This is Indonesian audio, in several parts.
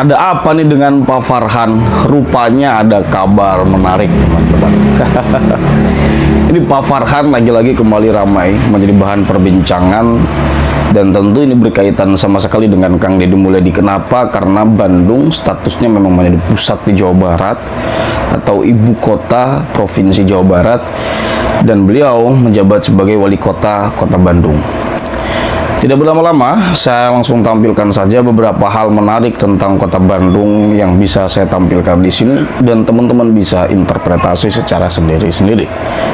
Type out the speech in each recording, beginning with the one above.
Ada apa nih dengan Pak Farhan? Rupanya ada kabar menarik, teman-teman. Ini Pak Farhan lagi-lagi kembali ramai menjadi bahan perbincangan, dan tentu ini berkaitan sama sekali dengan Kang Deddy Mulyadi. Kenapa? Karena Bandung statusnya memang menjadi pusat di Jawa Barat atau ibu kota provinsi Jawa Barat, dan beliau menjabat sebagai wali kota Kota Bandung. Tidak berlama-lama, saya langsung tampilkan saja beberapa hal menarik tentang Kota Bandung yang bisa saya tampilkan di sini, dan teman-teman bisa interpretasi secara sendiri-sendiri.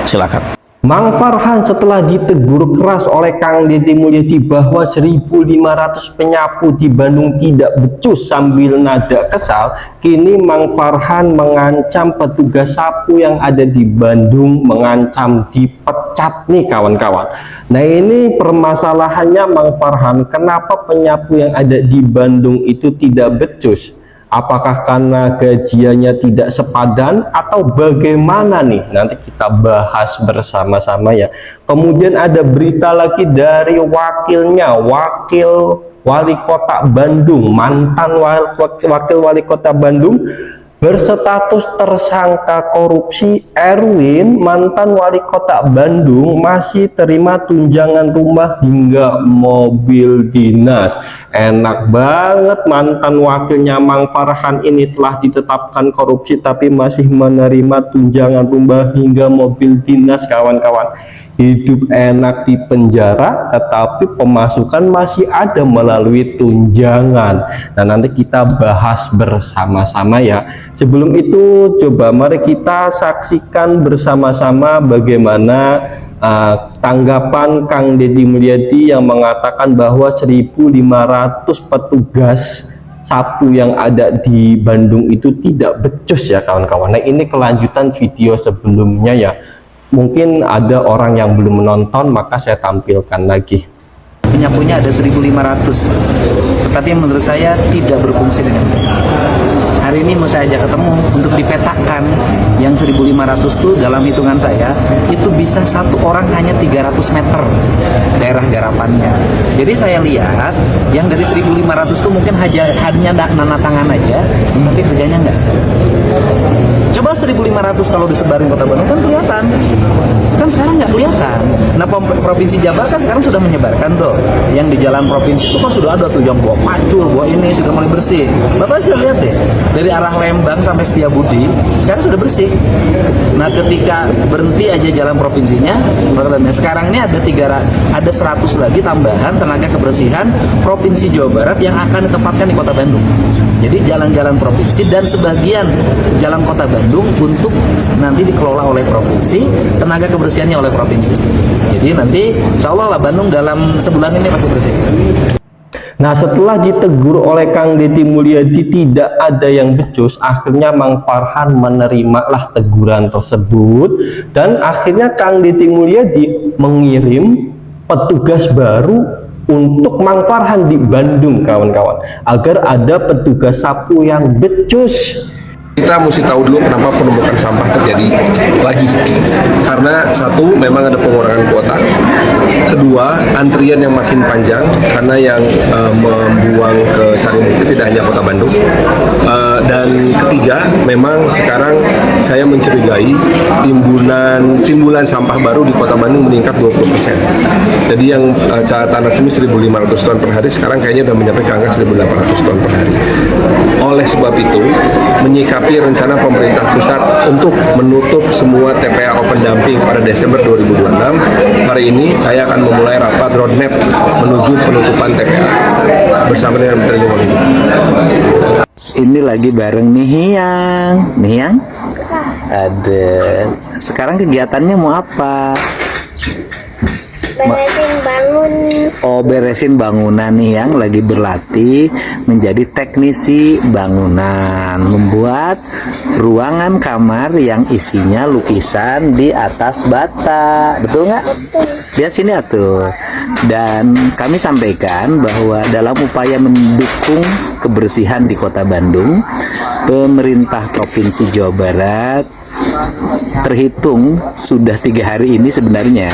Silakan. Mang Farhan setelah ditegur keras oleh Kang Deddy Mulyadi bahwa 1.500 penyapu di Bandung tidak becus sambil nada kesal, kini Mang Farhan mengancam petugas sapu yang ada di Bandung, mengancam dipecat nih kawan-kawan. Nah, ini permasalahannya Mang Farhan, kenapa penyapu yang ada di Bandung itu tidak becus? Apakah karena gajiannya tidak sepadan atau bagaimana nih? Nanti kita bahas bersama-sama ya. Kemudian ada berita lagi dari wakilnya, wakil wali kota Bandung, mantan wakil wali kota Bandung berstatus tersangka korupsi. Erwin, mantan wali kota Bandung, masih terima tunjangan rumah hingga mobil dinas. Enak banget, mantan wakilnya Mang Farhan ini telah ditetapkan korupsi tapi masih menerima tunjangan rumah hingga mobil dinas, kawan-kawan. Hidup enak di penjara tetapi pemasukan masih ada melalui tunjangan. Nah, nanti kita bahas bersama-sama ya. Sebelum itu, coba mari kita saksikan bersama-sama bagaimana tanggapan Kang Deddy Mulyadi yang mengatakan bahwa 1.500 petugas sapu yang ada di Bandung itu tidak becus ya kawan-kawan. Nah, ini kelanjutan video sebelumnya ya. Mungkin ada orang yang belum menonton, maka saya tampilkan lagi. Penyapunya ada 1.500, tetapi menurut saya tidak berfungsi dengan baik. Hari ini mau saya ajak ketemu untuk dipetakan yang 1.500 itu dalam hitungan saya itu bisa satu orang hanya 300 meter daerah garapannya. Jadi saya lihat yang dari 1.500 itu mungkin hanya nana tangan aja, tapi kerjanya enggak. Coba 1.500 kalau disebarin Kota Bandung kan kelihatan. Kan sekarang nggak kelihatan. Nah, Provinsi Jabar kan sekarang sudah menyebarkan tuh. Yang di jalan provinsi itu kan sudah ada tuh yang bawa pacul, bawa ini sudah mulai bersih. Bapak sih lihat deh, dari arah Lembang sampai Setiabudi sekarang sudah bersih. Nah, ketika berhenti aja jalan provinsinya, sekarang ini ada 100 lagi tambahan tenaga kebersihan Provinsi Jawa Barat yang akan ditempatkan di Kota Bandung. Jadi jalan-jalan provinsi dan sebagian jalan Kota Bandung untuk nanti dikelola oleh provinsi, tenaga kebersihannya oleh provinsi. Jadi nanti insya Allah lah Bandung dalam sebulan ini pasti bersih. Nah, setelah ditegur oleh Kang Deddy Mulyadi tidak ada yang becus, akhirnya Mang Farhan menerimalah teguran tersebut, dan akhirnya Kang Deddy Mulyadi mengirim petugas baru untuk Mang Farhan di Bandung, kawan-kawan, agar ada petugas sapu yang becus. Kita mesti tahu dulu kenapa penumpukan sampah terjadi lagi. Karena satu, memang ada pengurangan kuota. Kedua, antrian yang makin panjang karena yang membuang ke Sarimukti tidak hanya Kota Bandung. Dan ketiga, memang sekarang saya mencurigai timbulan sampah baru di Kota Bandung meningkat 20%. Jadi yang catatan resmi 1.500 ton per hari sekarang kayaknya sudah mencapai ke angka 1.800 ton per hari. Oleh sebab itu, menyikapi rencana pemerintah pusat untuk menutup semua TPA open dumping pada Desember 2026, hari ini saya akan memulai rapat roadmap menuju penutupan TPA bersama dengan Menteri Lingkungan Hidup. Ini lagi bareng nih Yang. Ada. Sekarang kegiatannya mau apa? Beresin bangun. Oh, beresin bangunan nih, yang lagi berlatih menjadi teknisi bangunan, membuat ruangan kamar yang isinya lukisan di atas bata, betul nggak? Betul. Lihat sini atuh. Dan kami sampaikan bahwa dalam upaya mendukung kebersihan di Kota Bandung, pemerintah Provinsi Jawa Barat terhitung sudah 3 hari ini sebenarnya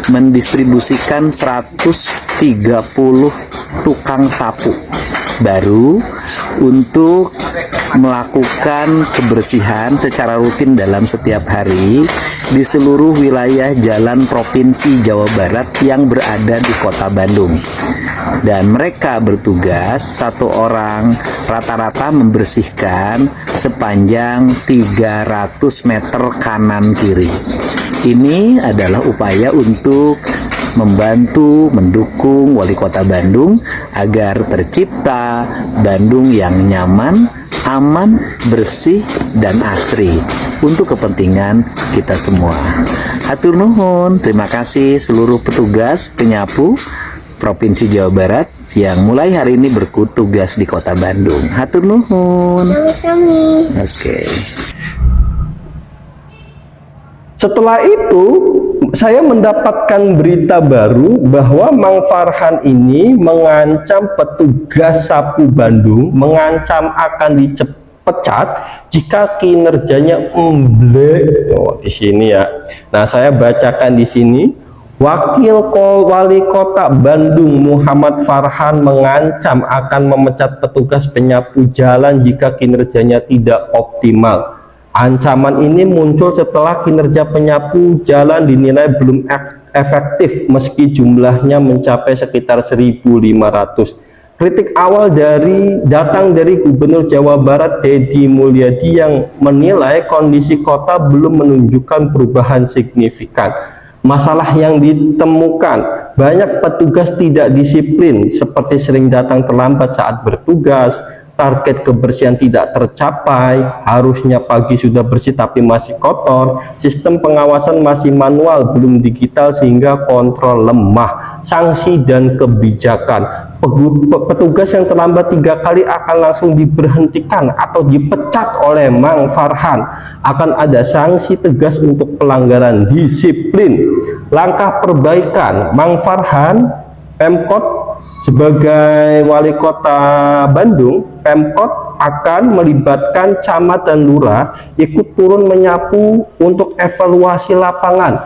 mendistribusikan 130 tukang sapu baru untuk melakukan kebersihan secara rutin dalam setiap hari di seluruh wilayah jalan Provinsi Jawa Barat yang berada di Kota Bandung. Dan mereka bertugas satu orang rata-rata membersihkan sepanjang 300 meter kanan kiri. Ini adalah upaya untuk membantu mendukung Wali Kota Bandung agar tercipta Bandung yang nyaman, aman, bersih, dan asri untuk kepentingan kita semua. Hatur nuhun, terima kasih seluruh petugas penyapu Provinsi Jawa Barat yang mulai hari ini bertugas di Kota Bandung. Hatur nuhun. Sami-sami. Oke. Setelah itu saya mendapatkan berita baru bahwa Mang Farhan ini mengancam petugas sapu Bandung, mengancam akan dipecat jika kinerjanya emblek. Oh, di sini ya. Nah, saya bacakan di sini. Wakil Wali Kota Bandung Muhammad Farhan mengancam akan memecat petugas penyapu jalan jika kinerjanya tidak optimal. Ancaman ini muncul setelah kinerja penyapu jalan dinilai belum efektif meski jumlahnya mencapai sekitar 1.500. Kritik awal datang dari Gubernur Jawa Barat Deddy Mulyadi yang menilai kondisi kota belum menunjukkan perubahan signifikan. Masalah yang ditemukan, banyak petugas tidak disiplin seperti sering datang terlambat saat bertugas, target kebersihan tidak tercapai, harusnya pagi sudah bersih tapi masih kotor, sistem pengawasan masih manual belum digital sehingga kontrol lemah, sanksi dan kebijakan. Petugas yang terlambat 3 kali akan langsung diberhentikan atau dipecat oleh Mang Farhan. Akan ada sanksi tegas untuk pelanggaran disiplin. Langkah perbaikan, Mang Farhan, Pemkot sebagai Wali Kota Bandung, Pemkot akan melibatkan camat dan lurah ikut turun menyapu untuk evaluasi lapangan,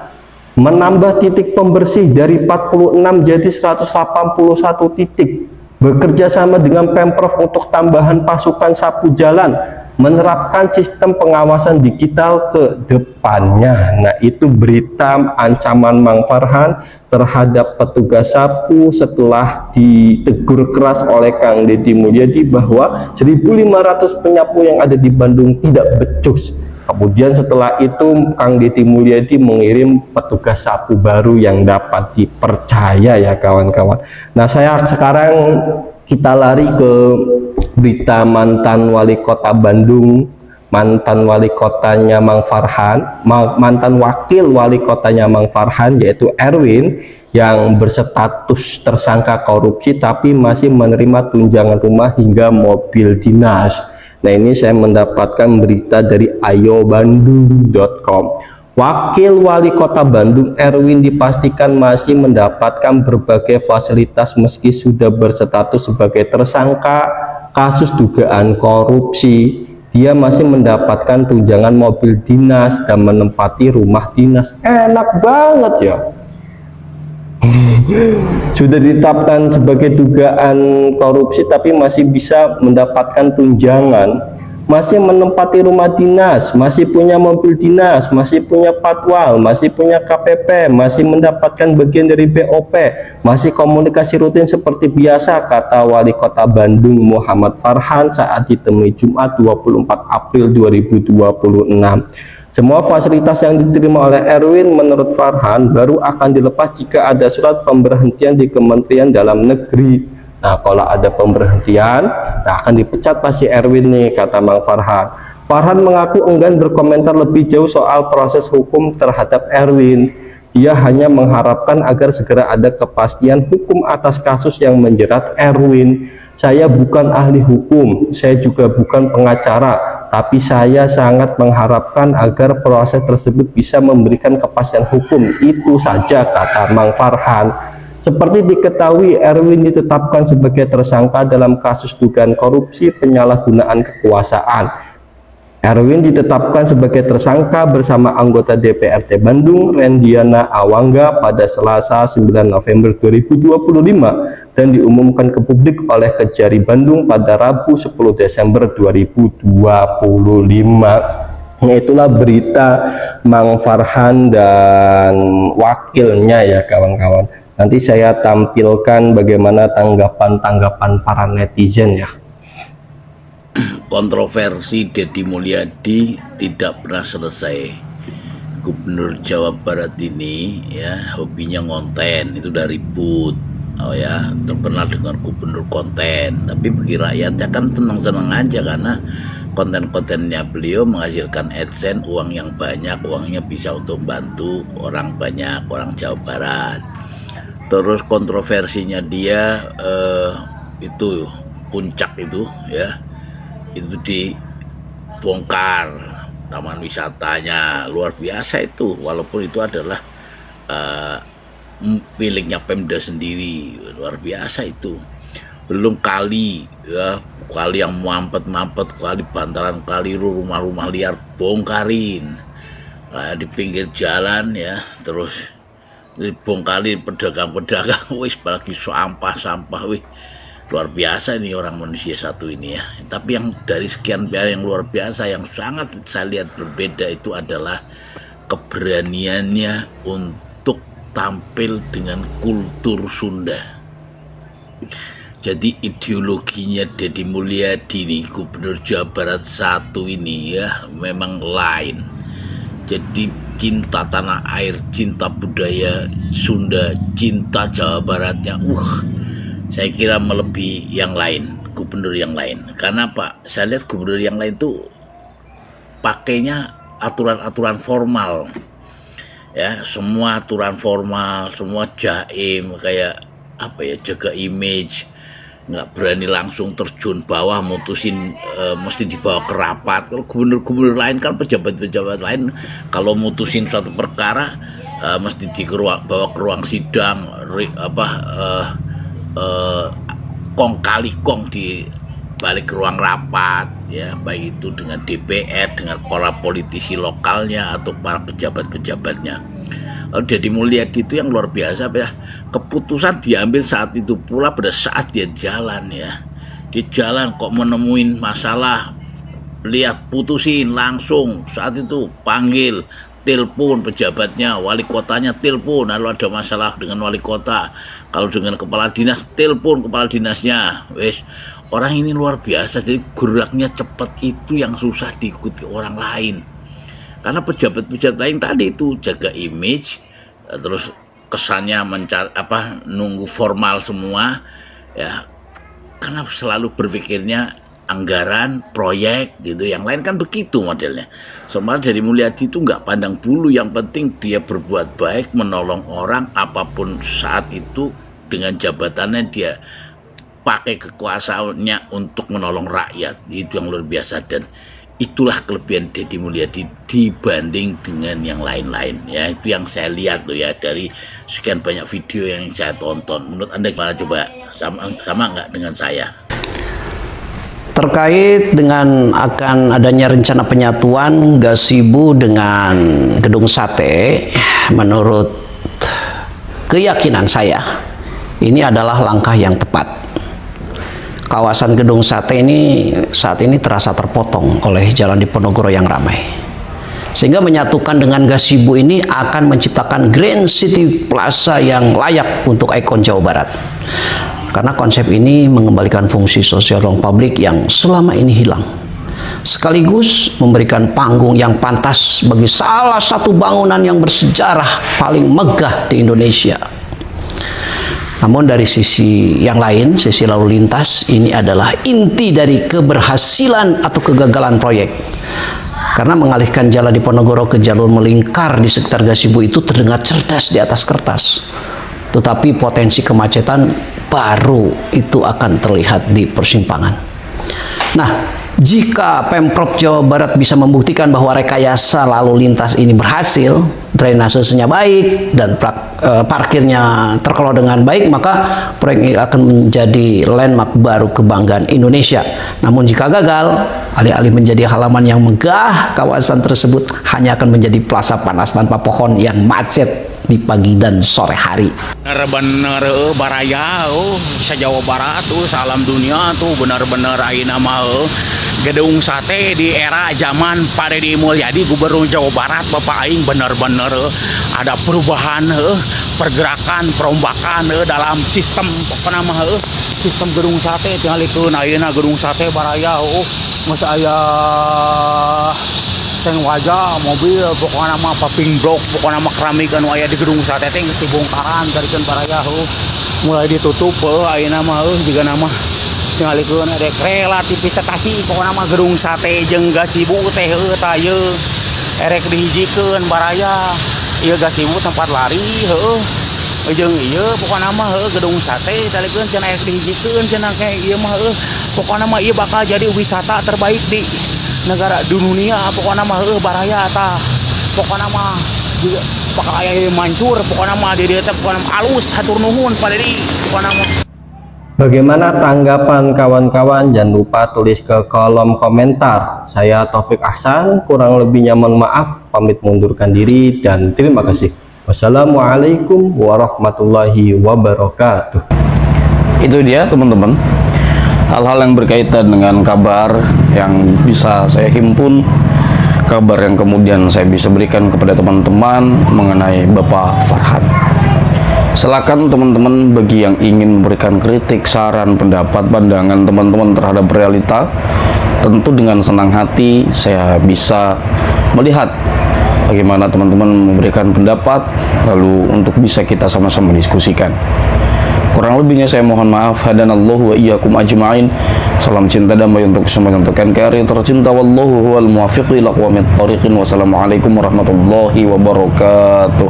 menambah titik pembersih dari 46 jadi 181 titik, bekerja sama dengan Pemprov untuk tambahan pasukan sapu jalan, menerapkan sistem pengawasan digital ke depannya. Nah, itu berita ancaman Mang Farhan terhadap petugas sapu setelah ditegur keras oleh Kang Deddy Mulyadi bahwa 1.500 penyapu yang ada di Bandung tidak becus. Kemudian setelah itu Kang Deddy Mulyadi mengirim petugas sapu baru yang dapat dipercaya ya kawan-kawan. Nah, sekarang kita lari ke berita mantan Wali Kota Bandung, mantan Wali Kotanya Mang Farhan, mantan Wakil Wali Kotanya Mang Farhan yaitu Erwin yang berstatus tersangka korupsi tapi masih menerima tunjangan rumah hingga mobil dinas. Nah, ini saya mendapatkan berita dari ayobandung.com. Wakil Wali Kota Bandung Erwin dipastikan masih mendapatkan berbagai fasilitas meski sudah berstatus sebagai tersangka kasus dugaan korupsi. Dia masih mendapatkan tunjangan mobil dinas dan menempati rumah dinas. Enak banget ya. Sudah ditetapkan sebagai dugaan korupsi tapi masih bisa mendapatkan tunjangan, masih menempati rumah dinas, masih punya mobil dinas, masih punya patwal, masih punya KPP, masih mendapatkan bagian dari BOP, masih komunikasi rutin seperti biasa, kata Wali Kota Bandung Muhammad Farhan saat ditemui Jumat 24 April 2026. Semua fasilitas yang diterima oleh Erwin menurut Farhan baru akan dilepas jika ada surat pemberhentian di Kementerian Dalam Negeri. Nah, kalau ada pemberhentian, akan dipecat pasti Erwin nih, kata Mang Farhan. Farhan mengaku enggan berkomentar lebih jauh soal proses hukum terhadap Erwin. Dia hanya mengharapkan agar segera ada kepastian hukum atas kasus yang menjerat Erwin. Saya bukan ahli hukum, saya juga bukan pengacara, tapi saya sangat mengharapkan agar proses tersebut bisa memberikan kepastian hukum. Itu saja, kata Mang Farhan. Seperti diketahui, Erwin ditetapkan sebagai tersangka dalam kasus dugaan korupsi penyalahgunaan kekuasaan. Erwin ditetapkan sebagai tersangka bersama anggota DPRD Bandung Rendiana Awangga pada Selasa 9 November 2025 dan diumumkan ke publik oleh Kejari Bandung pada Rabu 10 Desember 2025. Itulah berita Mang Farhan dan wakilnya ya kawan-kawan. Nanti saya tampilkan bagaimana tanggapan-tanggapan para netizen ya. Kontroversi Deddy Mulyadi tidak pernah selesai. Gubernur Jawa Barat ini ya hobinya ngonten, itu udah ribut. Oh ya, terkenal dengan gubernur konten. Tapi bagi rakyatnya kan tenang-tenang aja karena konten-kontennya beliau menghasilkan AdSense, uang yang banyak, uangnya bisa untuk membantu orang banyak, orang Jawa Barat. Terus kontroversinya dia itu puncak itu ya, itu dibongkar taman wisatanya, luar biasa itu, walaupun itu adalah miliknya Pemda sendiri, luar biasa itu. Belum kali ya, kali yang mampet-mampet, kali bantaran kali rumah-rumah liar bongkarin di pinggir jalan ya, terus dibongkarin pedagang-pedagang, wis apalagi sampah-sampah, wih luar biasa ini orang manusia satu ini ya. Tapi yang dari sekian banyak yang luar biasa, yang sangat saya lihat berbeda itu adalah keberaniannya untuk tampil dengan kultur Sunda. Jadi ideologinya Deddy Mulyadi nih, Gubernur Jawa Barat 1 ini ya memang lain. Jadi cinta tanah air, cinta budaya Sunda, cinta Jawa Baratnya, saya kira melebihi yang lain, gubernur yang lain. Karena Pak, saya lihat gubernur yang lain tuh pakainya aturan-aturan formal. Ya, semua aturan formal, semua jaim, kayak apa ya, jaga image, nggak berani langsung terjun bawah mutusin, mesti dibawa ke rapat. Kalau gubernur-gubernur lain kan, pejabat-pejabat lain kalau mutusin suatu perkara mesti bawa ke ruang sidang, kong kali kong di balik ruang rapat ya, baik itu dengan DPR, dengan para politisi lokalnya atau para pejabat-pejabatnya. Deddy Mulyadi itu yang luar biasa ya, keputusan diambil saat itu pula pada saat dia jalan ya. Dia jalan kok menemuin masalah, lihat putusin langsung saat itu, panggil, telepon pejabatnya, wali kotanya telepon, lalu ada masalah dengan wali kota, kalau dengan kepala dinas telepon kepala dinasnya. Wes, orang ini luar biasa, jadi geraknya cepat, itu yang susah diikuti orang lain. Karena pejabat-pejabat lain tadi itu jaga image, terus kesannya nunggu formal semua ya, karena selalu berpikirnya anggaran, proyek gitu. Yang lain kan begitu modelnya. Sementara Deddy Mulyadi itu nggak pandang bulu, yang penting dia berbuat baik, menolong orang apapun saat itu, dengan jabatannya dia pakai kekuasaannya untuk menolong rakyat. Itu yang luar biasa, dan itulah kelebihan Deddy Mulyadi dibanding dengan yang lain-lain ya. Itu yang saya lihat loh ya, dari sekian banyak video yang saya tonton. Menurut Anda gimana, coba sama nggak dengan saya? Terkait dengan akan adanya rencana penyatuan Gazebo dengan Gedung Sate, menurut keyakinan saya ini adalah langkah yang tepat. Kawasan Gedung Sate ini saat ini terasa terpotong oleh Jalan Diponegoro yang ramai, sehingga menyatukan dengan Gazebo ini akan menciptakan Grand City Plaza yang layak untuk ikon Jawa Barat. Karena konsep ini mengembalikan fungsi sosial ruang publik yang selama ini hilang, sekaligus memberikan panggung yang pantas bagi salah satu bangunan yang bersejarah paling megah di Indonesia. Namun dari sisi yang lain, sisi lalu lintas, ini adalah inti dari keberhasilan atau kegagalan proyek. Karena mengalihkan Jalan Diponegoro ke jalur melingkar di sekitar Gazebo itu terdengar cerdas di atas kertas, tetapi potensi kemacetan baru itu akan terlihat di persimpangan. Nah, jika Pemprov Jawa Barat bisa membuktikan bahwa rekayasa lalu lintas ini berhasil, drainasenya baik, dan parkirnya terkelola dengan baik, maka proyek ini akan menjadi landmark baru kebanggaan Indonesia. Namun jika gagal, alih-alih menjadi halaman yang megah, kawasan tersebut hanya akan menjadi plaza panas tanpa pohon yang macet di pagi dan sore hari. Bener-bener baraya bisa Jawa Barat tuh salam dunia tuh bener-bener ayeuna mah gedung sate di era zaman Pak Deddy Mulyadi Gubernur Jawa Barat Bapak aing bener-bener ada perubahan pergerakan perombakan dalam sistem pokoknya mah sistem gedung sate tingalikeun ayeuna gedung sate baraya geus aya teng wajah mobil pokoknya mah paving block pokoknya mah keramik anu aya di gedung sate teh geus dibongkaran karikeun baraya mulai ditutup ayeuna mah jiga nama tingalikeun ada relativitasasi pokoknya mah gedung sate jeung gasibu teh tah ieu erek dihijikeun baraya ieu gasibu tempat lari jeung ieu pokoknya mah gedung sate talikeun cenah erek dihijikeun cenah kayak ieu mah pokoknya mah ieu bakal jadi wisata terbaik di negara dunia pokoknya mah baraya tah pokoknya mah juga bakal aya mancur pokoknya mah di dieu teh pokoknya mah alus hatur nuhun Pak Deddy pokoknya mah. Bagaimana tanggapan kawan-kawan? Jangan lupa tulis ke kolom komentar. Saya Taufik Ahsan, kurang lebihnya mohon maaf, pamit mundurkan diri dan terima kasih. Wassalamualaikum warahmatullahi wabarakatuh. Itu dia teman-teman, hal-hal yang berkaitan dengan kabar yang bisa saya himpun, kabar yang kemudian saya bisa berikan kepada teman-teman mengenai Bapak Farhan. Silakan teman-teman bagi yang ingin memberikan kritik, saran, pendapat, pandangan teman-teman terhadap realita, tentu dengan senang hati saya bisa melihat bagaimana teman-teman memberikan pendapat, lalu untuk bisa kita sama-sama diskusikan. Kurang lebihnya saya mohon maaf. Hadanallahu wa iyyakum ajma'in. Salam cinta damai untuk semua, untuk NKRI tercinta. Wallahu huwal muwaffiq ila aqwamit thoriqin. Wassalamualaikum warahmatullahi wabarakatuh.